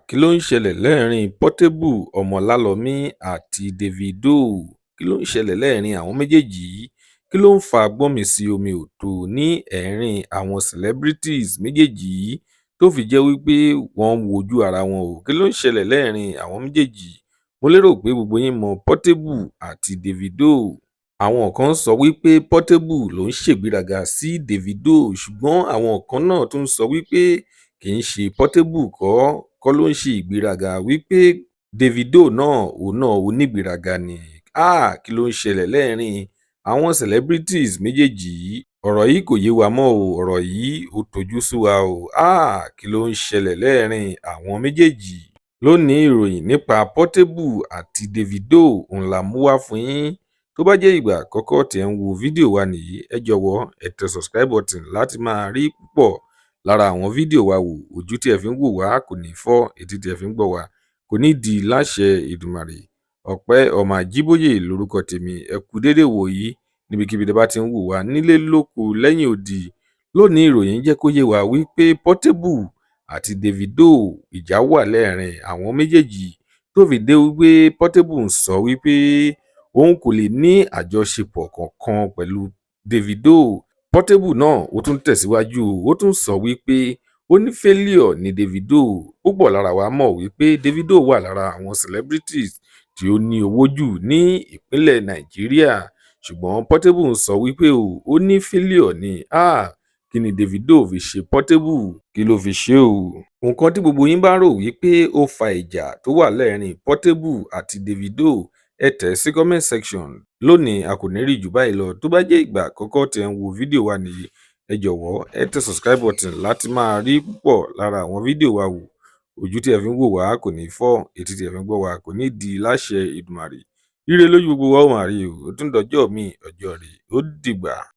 Kí ló ń ṣẹlẹ̀ lẹ́ẹ̀rín Portable Ọmọlálọmí àti Davido? Kí ló ń ṣẹlẹ̀ lẹ́ẹ̀rín àwọn méjèèjì yìí? Kí ló ń fa gbọ́nmi-sí-omi-ò-tó ní ẹ̀rín àwọn celebrities méjèèjì yìí tó fi jẹ́ wípé wọ́n ń wojú ara wọn o? Kí ló ń ṣẹlẹ̀ lẹ́ẹ̀rín àwọn méjèèjì? Mo lérò pé gbogbo yín mọ Portable àti Davido. Àwọn kan sọ wípé Portable ló ń ṣègbéraga sí Davido, ṣùgbọ́n àwọn kan náà tún sọ wípé kì í ṣe Portable kọ́ ló ń ṣe ìgbéraga, wípé Davido náà òun náà onígbéraga ni. Kí ló ń ṣẹlẹ̀ lẹ́ẹ̀rín àwọn celebrities méjèèjì yìí? Ọ̀rọ̀ yìí kò yé wa mọ́ o, ọ̀rọ̀ yìí ó tojú sú wa o. Kí ló ń ṣẹlẹ̀ lẹ́ẹ̀rín àwọn méjèèjì? Lónìí, ìròyìn nípa Portable àti Davido òun la mú wá fún yín. Tó bá jẹ́ ìgbà àkọ́kọ́ tí ẹ̀ ń wo fídíò wa nìyí, ẹ jọ̀wọ́ ẹ tẹ subscribe button láti máa rí púpọ̀ lára àwọn fídíò wa wò. Ojú tí ẹ fi ń wò wá kò ní fọ́, etí tí ẹ fi ń gbọ́ wá kò ní di láṣẹ Èdùmàrè. Ọpẹ́ Ọmọ Àjíbóyè lórúkọ tèmi. Ẹ kú dédé wò yìí níbikíbi tẹ́ bá ti ń wò wá, nílé lóko lẹ́yìn odi. Lónìí, ìròyìn jẹ́ kó yé wa wípé Portable àti Davido ìjà wà lẹ́ẹ̀rín àwọn méjèèjì, tó fi dé wípé Portable ń sọ wípé òun kò lè ní àjọṣepọ̀ kankan pẹ̀lú Davido. Portable náà ó tún tẹ̀síwájú, ó tún sọ wípé ó ní failure ní Davido. Púpọ̀ lára wa mọ̀ wípé Davido wà lára àwọn celebrities tí ó ní owó jù ní ìpínlẹ̀ Nàìjíríà, ṣùgbọ́n Portable ń sọ wípé ó ní failure ni. Kí ni Davido fi ṣe Portable? Kí ló fi ṣe o? Nǹkan tí gbogbo yín bá rò wípé ó fa ìjà tó wà lẹ́ẹ̀rín Portable àti Davido, ẹ tẹ̀ sí comment section. Lónìí, a kò ní rí jù báyìí lọ. Tó bá jẹ́ ìgbà àkọ́kọ́ tí ẹ̀ ń wo fídíò wa nìyí, ẹ jọ̀wọ́ ẹ tẹ subscribe button láti máa rí púpọ̀ lára àwọn fídíò wa wò. Ojú tí ẹ fi ń wò wá kò ní fọ́, etí tí ẹ fi ń gbọ́ wá kò ní di láṣẹ Èdùmàrè. Ire lójú gbogbo wa ó máa rí o. Ó tún dọjọ́ mi, ọjọ́ rẹ̀ ó dìgbà.